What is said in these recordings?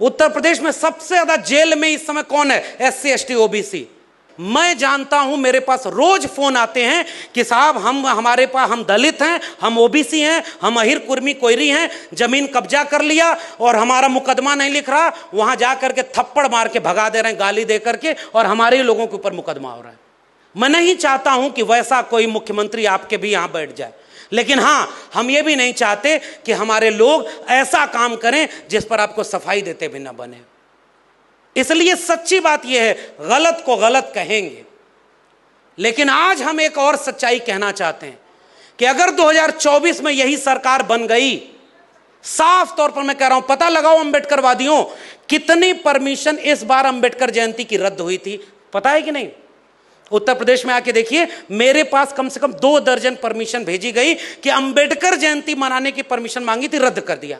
उत्तर प्रदेश में सबसे ज्यादा जेल में इस समय कौन है? SC ST OBC। मैं जानता हूं, मेरे पास रोज फोन आते हैं कि साहब हमारे पास, हम दलित हैं, हम OBC हैं, हम अहिर कुर्मी कोयरी हैं, जमीन कब्जा कर लिया और हमारा मुकदमा नहीं लिख रहा, वहां जा करके थप्पड़ मार के भगा दे रहे हैं, गाली दे करके, और हमारे ही लोगों के ऊपर मुकदमा हो रहा है। मैं नहीं चाहता हूं कि वैसा कोई मुख्यमंत्री आपके भी यहां बैठ जाए, लेकिन हां, हम ये भी नहीं चाहते कि हमारे लोग ऐसा काम करें जिस पर आपको सफाई देते भी ना बने। इसलिए सच्ची बात यह है, गलत को गलत कहेंगे, लेकिन आज हम एक और सच्चाई कहना चाहते हैं कि अगर 2024 में यही सरकार बन गई, साफ तौर पर मैं कह रहा हूं, पता लगाओ अंबेडकरवादियों, कितनी परमिशन इस बार अंबेडकर जयंती की रद्द हुई थी, पता है कि नहीं? उत्तर प्रदेश में आके देखिए, मेरे पास कम से कम 2 दर्जन परमिशन भेजी गई कि अंबेडकर जयंती मनाने की परमिशन मांगी थी, रद्द कर दिया।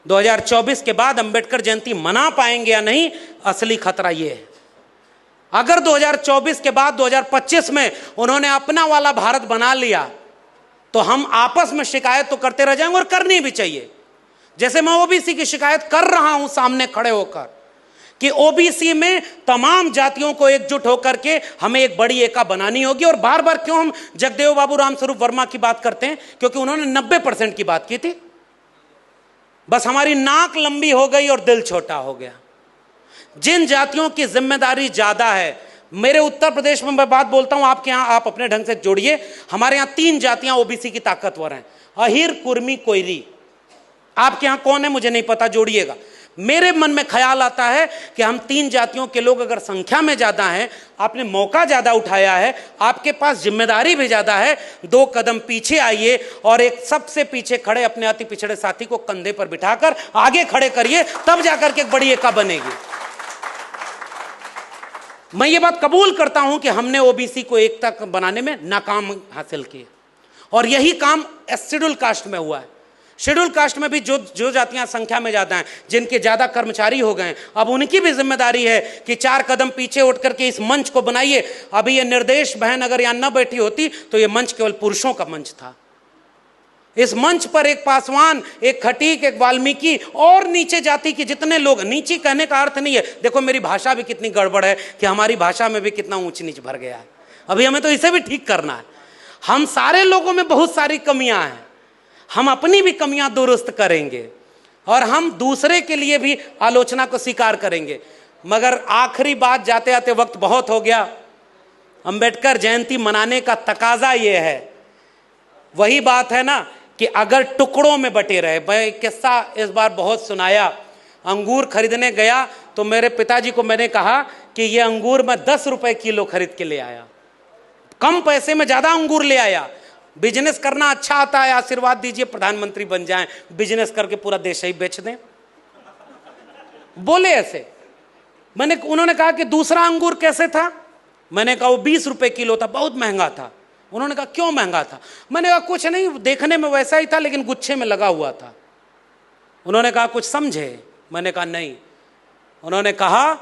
2024 के बाद अंबेडकर जयंती मना पाएंगे या नहीं, असली खतरा यह है। अगर 2024 के बाद 2025 में उन्होंने अपना वाला भारत बना लिया, तो हम आपस में शिकायत तो करते रह जाएंगे, और करनी भी चाहिए। जैसे मैं OBC की शिकायत कर रहा हूं सामने खड़े होकर कि OBC में तमाम जातियों को एकजुट होकर के हमें एक बड़ी एका बनानी होगी। और बार बार क्यों हम जगदेव बाबू रामस्वरूप वर्मा की बात करते हैं? क्योंकि उन्होंने 90% की बात की थी, बस हमारी नाक लंबी हो गई और दिल छोटा हो गया। जिन जातियों की जिम्मेदारी ज्यादा है, मेरे उत्तर प्रदेश में मैं बात बोलता हूं, आपके यहां आप अपने ढंग से जोड़िए, हमारे यहां 3 जातियां OBC की ताकतवर हैं, अहिर कुर्मी कोयरी। आपके यहां कौन है मुझे नहीं पता, जोड़िएगा। मेरे मन में ख्याल आता है कि हम 3 जातियों के लोग अगर संख्या में ज्यादा हैं, आपने मौका ज्यादा उठाया है, आपके पास जिम्मेदारी भी ज्यादा है, 2 कदम पीछे आइए और एक सबसे पीछे खड़े अपने अति पिछड़े साथी को कंधे पर बिठाकर आगे खड़े करिए, तब जाकर के एक बड़ी एका बनेगी। मैं ये बात कबूल करता हूं कि हमने OBC को एकता बनाने में नाकाम हासिल किया, और यही काम शेड्यूल कास्ट में हुआ है। शेड्यूल कास्ट में भी जो जातियां संख्या में ज्यादा हैं, जिनके ज्यादा कर्मचारी हो गए, अब उनकी भी जिम्मेदारी है कि 4 कदम पीछे उठ करके इस मंच को बनाइए। अभी ये निर्देश बहन अगर यहां न बैठी होती तो ये मंच केवल पुरुषों का मंच था। इस मंच पर एक पासवान, एक खटीक, एक वाल्मीकि और नीचे जाति के जितने लोग, नीचे कहने का अर्थ नहीं है, देखो मेरी भाषा भी कितनी गड़बड़ है कि हमारी भाषा में भी कितना ऊंच नीच भर गया है, अभी हमें तो इसे भी ठीक करना है। हम सारे लोगों में बहुत सारी कमियां हैं, हम अपनी भी कमियां दुरुस्त करेंगे और हम दूसरे के लिए भी आलोचना को स्वीकार करेंगे। मगर आखिरी बात, जाते जाते वक्त बहुत हो गया, अंबेडकर जयंती मनाने का तकाजा ये है, वही बात है ना कि अगर टुकड़ों में बटे रहे। मैं किस्सा इस बार बहुत सुनाया, अंगूर खरीदने गया तो मेरे पिताजी को मैंने कहा कि ये अंगूर मैं 10 रुपए किलो खरीद के ले आया, कम पैसे में ज्यादा अंगूर ले आया। बिजनेस करना अच्छा आता है, आशीर्वाद दीजिए प्रधानमंत्री बन जाएं, बिजनेस करके पूरा देश ही बेच दें, बोले ऐसे। उन्होंने कहा कि दूसरा अंगूर कैसे था? मैंने कहा वो 20 रुपए किलो था, बहुत महंगा था। उन्होंने कहा क्यों महंगा था? मैंने कहा कुछ नहीं, देखने में वैसा ही था लेकिन गुच्छे में लगा हुआ था। उन्होंने कहा कुछ समझे? मैंने कहा नहीं। उन्होंने कहा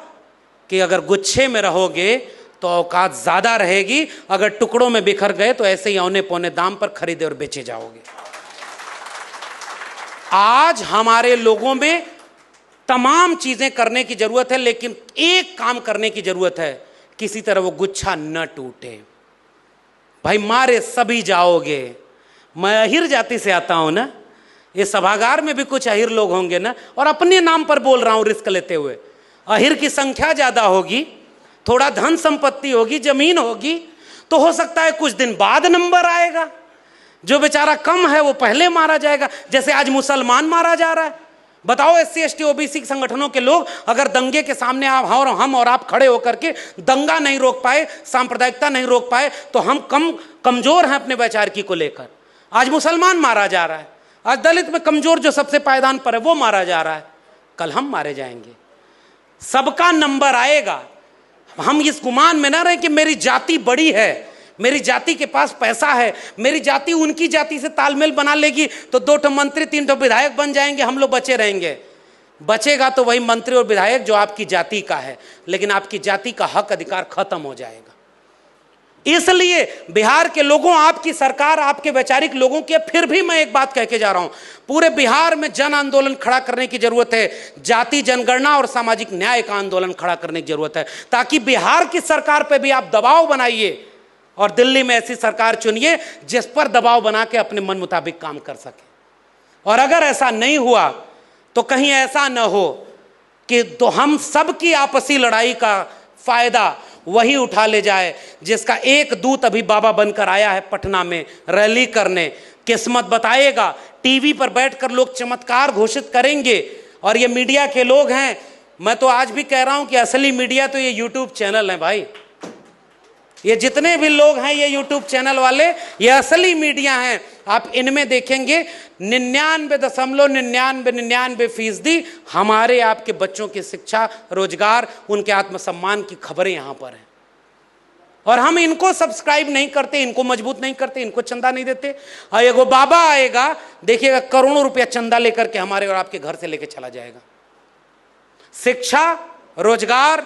कि अगर गुच्छे में रहोगे तो औकात ज्यादा रहेगी, अगर टुकड़ों में बिखर गए तो ऐसे ही औने पौने दाम पर खरीदे और बेचे जाओगे। आज हमारे लोगों में तमाम चीजें करने की जरूरत है, लेकिन एक काम करने की जरूरत है, किसी तरह वो गुच्छा न टूटे। भाई मारे सभी जाओगे। मैं अहिर जाति से आता हूं ना, ये सभागार में भी कुछ अहिर लोग होंगे ना, और अपने नाम पर बोल रहा हूं रिस्क लेते हुए। अहिर की संख्या ज्यादा होगी, थोड़ा धन संपत्ति होगी, जमीन होगी, तो हो सकता है कुछ दिन बाद नंबर आएगा। जो बेचारा कम है वो पहले मारा जाएगा, जैसे आज मुसलमान मारा जा रहा है। बताओ SC ST OBC संगठनों के लोग अगर दंगे के सामने हम और आप खड़े होकर के दंगा नहीं रोक पाए, सांप्रदायिकता नहीं रोक पाए, तो हम कमजोर हैं अपने वैचारिकी को लेकर। आज मुसलमान मारा जा रहा है, आज दलित में कमजोर जो सबसे पायदान पर है वो मारा जा रहा है, कल हम मारे जाएंगे। सबका नंबर आएगा। हम इस गुमान में ना रहे कि मेरी जाति बड़ी है, मेरी जाति के पास पैसा है, मेरी जाति उनकी जाति से तालमेल बना लेगी तो 2 मंत्री 3 विधायक बन जाएंगे, हम लोग बचे रहेंगे। बचेगा तो वही मंत्री और विधायक जो आपकी जाति का है, लेकिन आपकी जाति का हक अधिकार खत्म हो जाएगा। इसलिए बिहार के लोगों, आपकी सरकार, आपके वैचारिक लोगों के, फिर भी मैं एक बात कह के जा रहा हूं, पूरे बिहार में जन आंदोलन खड़ा करने की जरूरत है। जाति जनगणना और सामाजिक न्याय का आंदोलन खड़ा करने की जरूरत है, ताकि बिहार की सरकार पे भी आप दबाव बनाइए और दिल्ली में ऐसी सरकार चुनिए जिस पर दबाव बना के अपने मन मुताबिक काम कर सके। और अगर ऐसा नहीं हुआ तो कहीं ऐसा न हो कि तो हम सबकी आपसी लड़ाई का फायदा वही उठा ले जाए जिसका एक दूत अभी बाबा बनकर आया है पटना में रैली करने। किस्मत बताएगा, टीवी पर बैठकर लोग चमत्कार घोषित करेंगे और ये मीडिया के लोग हैं। मैं तो आज भी कह रहा हूं कि असली मीडिया तो ये यूट्यूब चैनल है भाई। ये जितने भी लोग हैं ये यूट्यूब चैनल वाले, ये असली मीडिया हैं। आप इनमें देखेंगे 99.9999% हमारे आपके बच्चों की शिक्षा, रोजगार, उनके आत्मसम्मान की खबरें यहां पर हैं। और हम इनको सब्सक्राइब नहीं करते, इनको मजबूत नहीं करते, इनको चंदा नहीं देते। और एगो बाबा आएगा, देखिएगा करोड़ों रुपया चंदा लेकर के हमारे और आपके घर से लेके चला जाएगा। शिक्षा, रोजगार,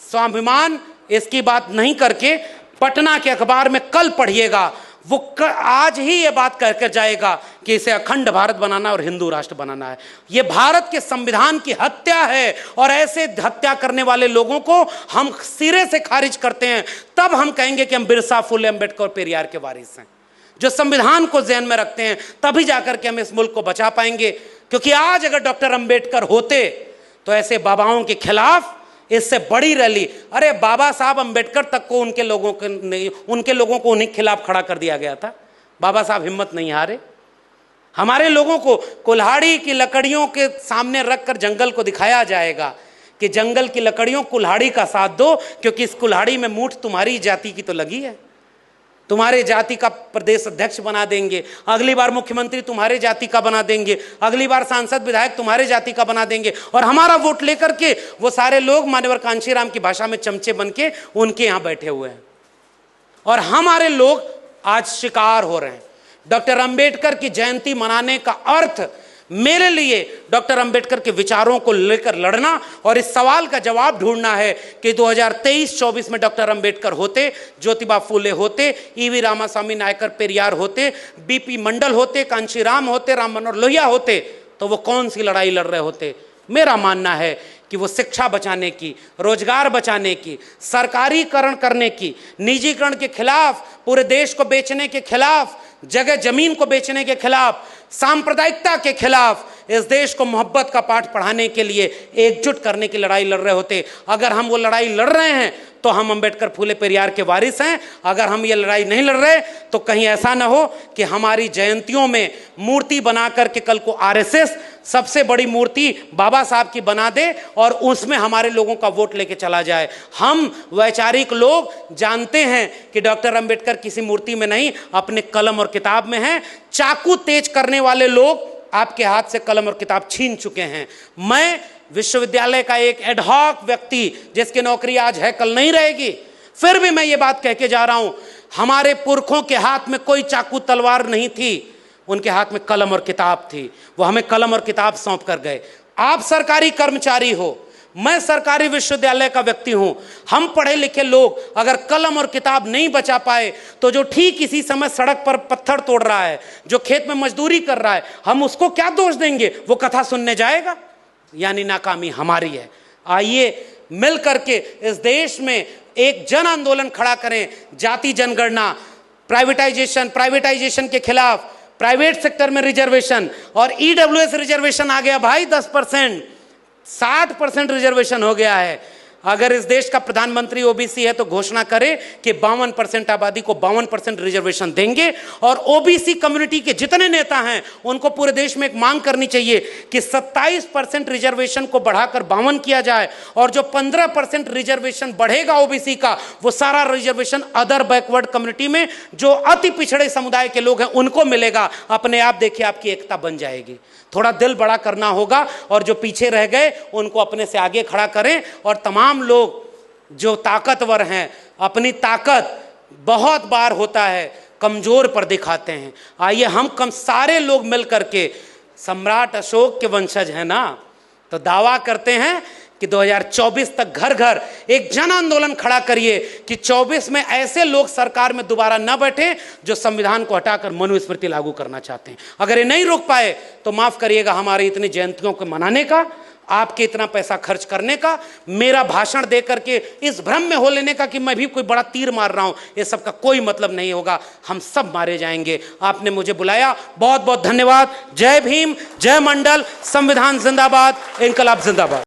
स्वाभिमान, इसकी बात नहीं करके पटना के अखबार में कल पढ़िएगा, वो आज ही ये बात कहकर जाएगा कि इसे अखंड भारत बनाना और हिंदू राष्ट्र बनाना है। ये भारत के संविधान की हत्या है और ऐसे हत्या करने वाले लोगों को हम सिरे से खारिज करते हैं। तब हम कहेंगे कि हम बिरसा, फुले, अम्बेडकर और पेरियार के वारिस हैं, जो संविधान को ज़हन में रखते हैं। तभी जाकर के हम इस मुल्क को बचा पाएंगे। क्योंकि आज अगर डॉक्टर अम्बेडकर होते तो ऐसे बाबाओं के खिलाफ इससे बड़ी रैली, अरे बाबा साहब अम्बेडकर तक को उनके लोगों को उन्हीं खिलाफ खड़ा कर दिया गया था। बाबा साहब हिम्मत नहीं हारे। हमारे लोगों को कुल्हाड़ी की लकड़ियों के सामने रखकर जंगल को दिखाया जाएगा कि जंगल की लकड़ियों कुल्हाड़ी का साथ दो, क्योंकि इस कुल्हाड़ी में मूठ तुम्हारी जाति की तो लगी है। तुम्हारे जाति का प्रदेश अध्यक्ष बना देंगे, अगली बार मुख्यमंत्री तुम्हारे जाति का बना देंगे, अगली बार सांसद विधायक तुम्हारे जाति का बना देंगे। और हमारा वोट लेकर के वो सारे लोग मान्यवर कांशीराम की भाषा में चमचे बन के उनके यहाँ बैठे हुए हैं। और हमारे लोग आज शिकार हो रहे हैं। डॉक्टर अंबेडकर की जयंती मनाने का अर्थ मेरे लिए डॉक्टर अंबेडकर के विचारों को लेकर लड़ना और इस सवाल का जवाब ढूंढना है कि 2023-24 में डॉक्टर अंबेडकर होते, ज्योतिबा फूले होते, ईवी रामास्वामी नायकर पेरियार होते, बीपी मंडल होते, कांशीराम होते, राम मनोहर लोहिया होते, तो वो कौन सी लड़ाई लड़ रहे होते। मेरा मानना है कि वो शिक्षा बचाने की, रोजगार बचाने की, सरकारीकरण करने की, निजीकरण के खिलाफ, पूरे देश को बेचने के खिलाफ, जगह जमीन को बेचने के खिलाफ, सांप्रदायिकता के खिलाफ, इस देश को मोहब्बत का पाठ पढ़ाने के लिए एकजुट करने की लड़ाई लड़ रहे होते। अगर हम वो लड़ाई लड़ रहे हैं तो हम अंबेडकर, फूले, पेरियार के वारिस हैं। अगर हम ये लड़ाई नहीं लड़ रहे तो कहीं ऐसा ना हो कि हमारी जयंतियों में मूर्ति बना करके कल को आरएसएस सबसे बड़ी मूर्ति बाबा साहब की बना दे और उसमें हमारे लोगों का वोट लेके चला जाए। हम वैचारिक लोग जानते हैं कि डॉक्टर अंबेडकर किसी मूर्ति में नहीं, अपने कलम और किताब में हैं। चाकू तेज करने वाले लोग आपके हाथ से कलम और किताब छीन चुके हैं। मैं विश्वविद्यालय का एक एडहॉक व्यक्ति, जिसकी नौकरी आज है कल नहीं रहेगी, फिर भी मैं ये बात कह के जा रहा हूं, हमारे पुरखों के हाथ में कोई चाकू तलवार नहीं थी, उनके हाथ में कलम और किताब थी। वो हमें कलम और किताब सौंप कर गए। आप सरकारी कर्मचारी हो, मैं सरकारी विश्वविद्यालय का व्यक्ति हूं। हम पढ़े लिखे लोग अगर कलम और किताब नहीं बचा पाए तो जो ठीक इसी समय सड़क पर पत्थर तोड़ रहा है, जो खेत में मजदूरी कर रहा है, हम उसको क्या दोष देंगे? वो कथा सुनने जाएगा? यानी नाकामी हमारी है। आइए मिल करके इस देश में एक जन आंदोलन खड़ा करें। जाति जनगणना, प्राइवेटाइजेशन के खिलाफ, प्राइवेट सेक्टर में रिजर्वेशन, और ईडब्ल्यूएस रिजर्वेशन आ गया भाई 10%, 60% रिजर्वेशन हो गया है। अगर इस देश का प्रधानमंत्री ओबीसी है तो घोषणा करे कि 52% आबादी को 52% रिजर्वेशन देंगे। और ओबीसी कम्युनिटी के जितने नेता हैं उनको पूरे देश में एक मांग करनी चाहिए कि 27% रिजर्वेशन को बढ़ाकर 52 किया जाए, और जो 15% रिजर्वेशन बढ़ेगा ओबीसी का, वो सारा रिजर्वेशन अदर बैकवर्ड कम्युनिटी में जो अति पिछड़े समुदाय के लोग हैं उनको मिलेगा। अपने आप देखिए आपकी एकता बन जाएगी। थोड़ा दिल बड़ा करना होगा और जो पीछे रह गए उनको अपने से आगे खड़ा करें। और तमाम लोग जो ताकतवर हैं, अपनी ताकत बहुत बार होता है कमजोर पर दिखाते हैं। आइए हम सारे लोग मिल करके, सम्राट अशोक के वंशज हैं ना, तो दावा करते हैं कि 2024 तक घर घर एक जन आंदोलन खड़ा करिए कि 24 में ऐसे लोग सरकार में दोबारा न बैठे जो संविधान को हटाकर मनुस्मृति लागू करना चाहते हैं। अगर ये नहीं रोक पाए तो माफ करिएगा, हमारी इतनी जयंतियों को मनाने का, आपके इतना पैसा खर्च करने का, मेरा भाषण दे करके इस भ्रम में हो लेने का कि मैं भी कोई बड़ा तीर मार रहा हूं, ये सब का कोई मतलब नहीं होगा। हम सब मारे जाएंगे। आपने मुझे बुलाया, बहुत बहुत धन्यवाद। जय भीम, जय मंडल, संविधान जिंदाबाद, इंकलाब जिंदाबाद।